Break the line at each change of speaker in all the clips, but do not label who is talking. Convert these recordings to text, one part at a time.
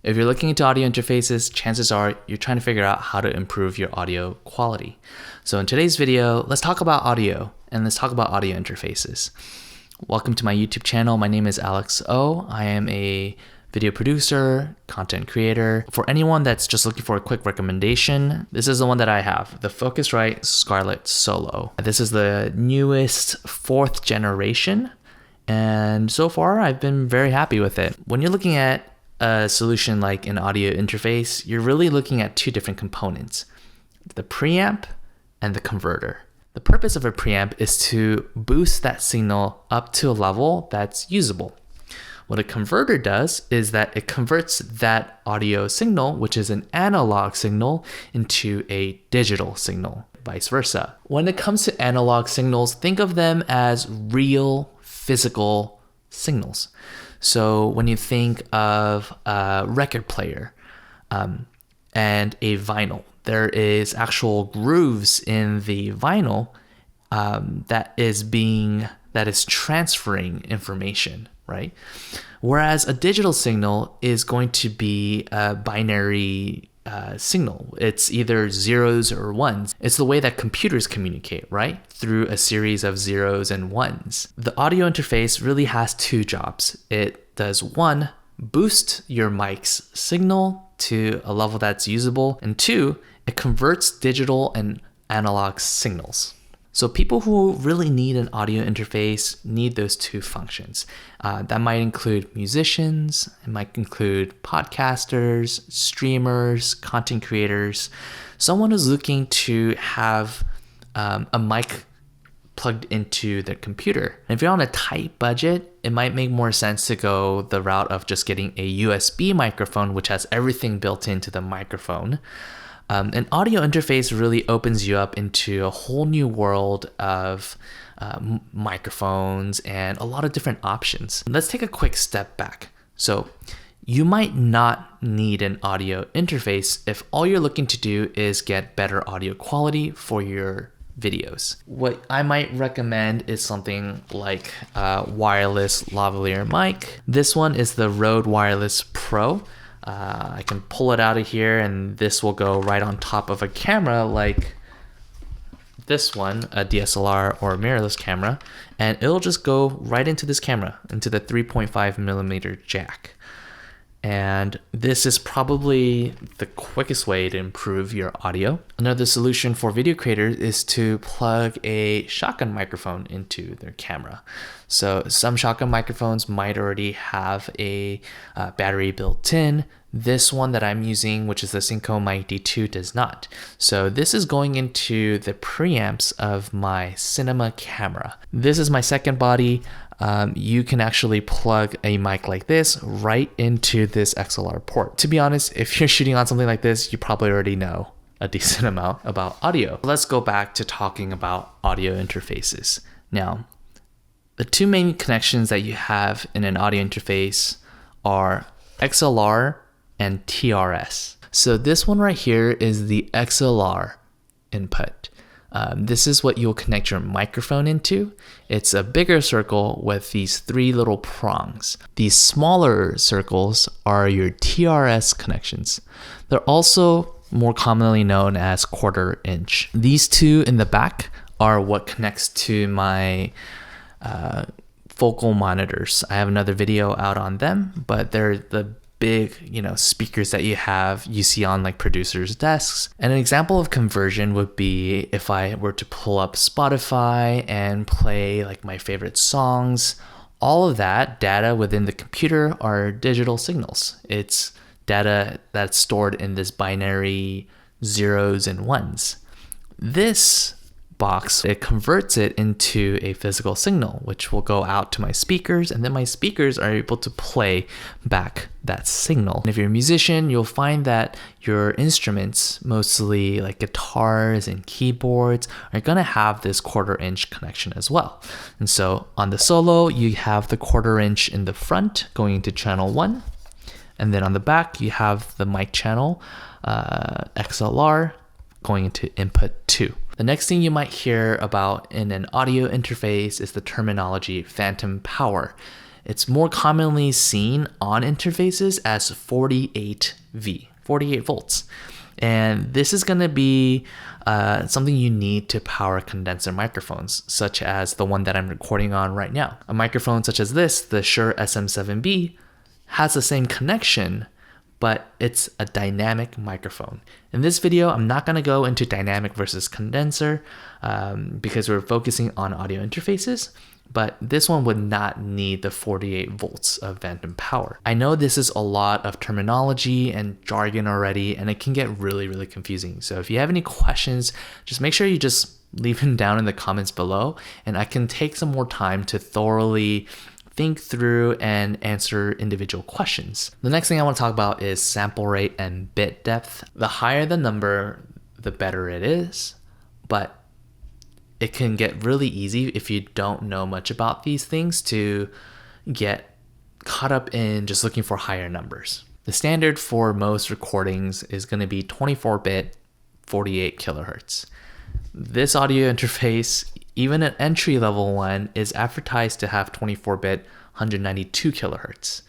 If you're looking into audio interfaces, chances are you're trying to figure out how to improve your audio quality. So in today's video, let's talk about audio and let's talk about audio interfaces. Welcome to my YouTube channel. My name is Alex O. I am a video producer, content creator. For anyone that's just looking for a quick recommendation, this is the one that I have, the Focusrite Scarlett Solo. This is the newest 4th generation, and so far I've been very happy with it. When you're looking at a solution like an audio interface, you're really looking at two different components, the preamp and the converter. The purpose of a preamp is to boost that signal up to a level that's usable. What a converter does is that it converts that audio signal, which is an analog signal, into a digital signal, vice versa. When it comes to analog signals, think of them as real physical signals. So when you think of a record player and a vinyl, there is actual grooves in the vinyl that is transferring information, right? Whereas a digital signal is going to be a binary signal. It's either zeros or ones. It's the way that computers communicate, right? Through a series of zeros and ones. The audio interface really has two jobs. It does one, boost your mic's signal to a level that's usable, and two, it converts digital and analog signals. So people who really need an audio interface need those two functions. That might include musicians, it might include podcasters, streamers, content creators, someone who's looking to have a mic plugged into their computer. And if you're on a tight budget, it might make more sense to go the route of just getting a USB microphone, which has everything built into the microphone. An audio interface really opens you up into a whole new world of microphones and a lot of different options. Let's take a quick step back. So you might not need an audio interface if all you're looking to do is get better audio quality for your videos. What I might recommend is something like a wireless lavalier mic. This one is the Rode Wireless Pro. I can pull it out of here and this will go right on top of a camera like this one, a DSLR or mirrorless camera, and it'll just go right into this camera, into the 3.5mm jack. And this is probably the quickest way to improve your audio. Another solution for video creators is to plug a shotgun microphone into their camera. So some shotgun microphones might already have a battery built in. This one that I'm using, which is the Synco Mic D2, does not. So this is going into the preamps of my cinema camera. This is my second body. You can actually plug a mic like this right into this XLR port. To be honest, if you're shooting on something like this, you probably already know a decent amount about audio. Let's go back to talking about audio interfaces. Now, the two main connections that you have in an audio interface are XLR and TRS. So this one right here is the XLR input. This is what you'll connect your microphone into. It's a bigger circle with these 3 little prongs. These smaller circles are your TRS connections. They're also more commonly known as 1/4 inch. These two in the back are what connects to my focal monitors. I have another video out on them, but they're the big, speakers that you see on like producers' desks. And an example of conversion would be if I were to pull up Spotify and play like my favorite songs. All of that data within the computer are digital signals. It's data that's stored in this binary zeros and ones. This box, it converts it into a physical signal, which will go out to my speakers, and then my speakers are able to play back that signal. And if you're a musician, you'll find that your instruments, mostly like guitars and keyboards, are gonna have this 1/4 inch connection as well. And so on the Solo, you have the 1/4 inch in the front going into channel 1, and then on the back, you have the mic channel, XLR, going into input 2. The next thing you might hear about in an audio interface is the terminology phantom power. It's more commonly seen on interfaces as 48V, 48 volts. And this is going to be something you need to power condenser microphones, such as the one that I'm recording on right now. A microphone such as this, the Shure SM7B, has the same connection, but it's a dynamic microphone. In this video, I'm not going to go into dynamic versus condenser because we're focusing on audio interfaces, but this one would not need the 48 volts of phantom power. I know this is a lot of terminology and jargon already, and it can get really, really confusing. So if you have any questions, just make sure you just leave them down in the comments below, and I can take some more time to thoroughly think through and answer individual questions. The next thing I want to talk about is sample rate and bit depth. The higher the number, the better it is, but it can get really easy if you don't know much about these things to get caught up in just looking for higher numbers. The standard for most recordings is going to be 24-bit, 48 kilohertz. This audio interface, even an entry-level one, is advertised to have 24-bit, 192 kilohertz.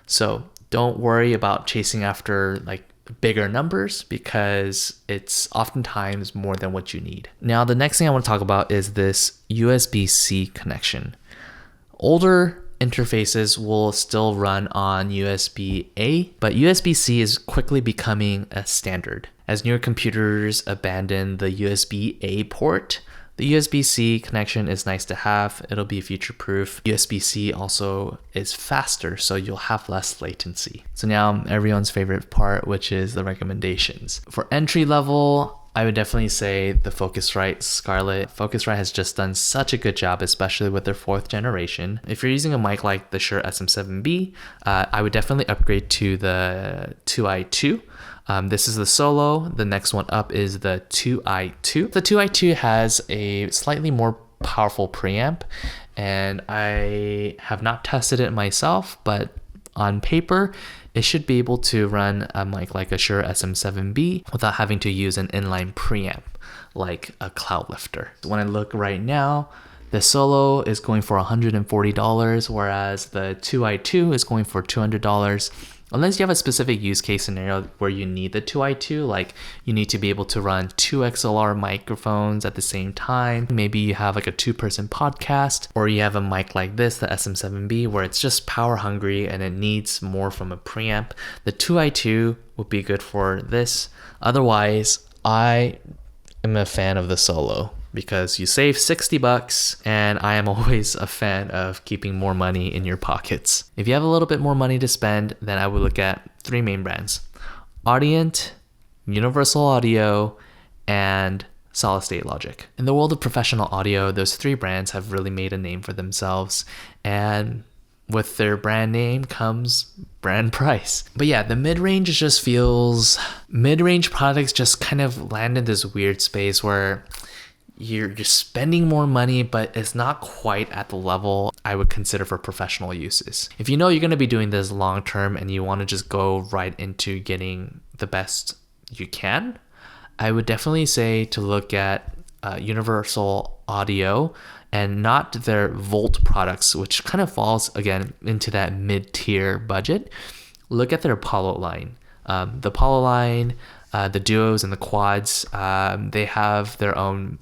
So don't worry about chasing after like bigger numbers because it's oftentimes more than what you need. Now, the next thing I want to talk about is this USB-C connection. Older interfaces will still run on USB-A, but USB-C is quickly becoming a standard. As newer computers abandon the USB-A port, the USB-C connection is nice to have. It'll be future-proof. USB-C also is faster, so you'll have less latency. So now everyone's favorite part, which is the recommendations. For entry level, I would definitely say the Focusrite Scarlett. Focusrite has just done such a good job, especially with their 4th generation. If you're using a mic like the Shure SM7B, I would definitely upgrade to the 2i2. This is the Solo. The next one up is the 2i2. The 2i2 has a slightly more powerful preamp, and I have not tested it myself, but on paper, it should be able to run a mic like a Shure SM7B without having to use an inline preamp like a cloud lifter. When I look right now, the Solo is going for $140, whereas the 2i2 is going for $200. Unless you have a specific use case scenario where you need the 2i2, like you need to be able to run 2 XLR microphones at the same time. Maybe you have like a 2-person podcast, or you have a mic like this, the SM7B, where it's just power hungry and it needs more from a preamp. The 2i2 would be good for this. Otherwise, I am a fan of the Solo, because you save $60 and I am always a fan of keeping more money in your pockets. If you have a little bit more money to spend, then I would look at 3 main brands: Audient, Universal Audio, and Solid State Logic. In the world of professional audio, those 3 brands have really made a name for themselves, and with their brand name comes brand price. But yeah, the mid-range just feels, mid-range products just kind of land in this weird space where you're just spending more money, but it's not quite at the level I would consider for professional uses. If you know you're going to be doing this long term and you want to just go right into getting the best you can, I would definitely say to look at Universal Audio and not their Volt products, which kind of falls again into that mid-tier budget. Look at their Apollo line. The Apollo line, the duos and the quads, they have their own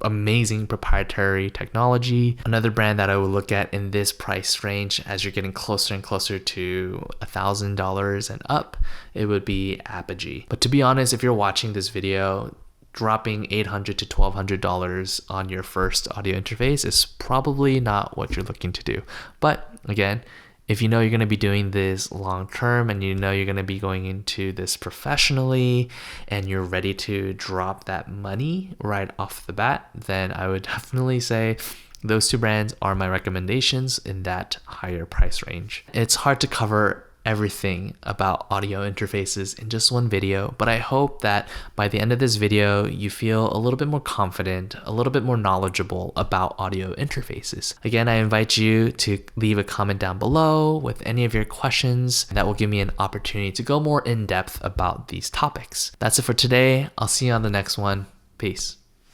amazing proprietary technology. Another brand that I would look at in this price range, as you're getting closer and closer to $1,000 and up, it would be Apogee. But to be honest, if you're watching this video, dropping $800 to $1,200 on your first audio interface is probably not what you're looking to do. But again, if you know you're going to be doing this long term and you know you're going to be going into this professionally and you're ready to drop that money right off the bat, then I would definitely say those 2 brands are my recommendations in that higher price range. It's hard to cover everything about audio interfaces in just one video, but I hope that by the end of this video, you feel a little bit more confident, a little bit more knowledgeable about audio interfaces. Again, I invite you to leave a comment down below with any of your questions. That will give me an opportunity to go more in depth about these topics. That's it for today. I'll see you on the next one. Peace.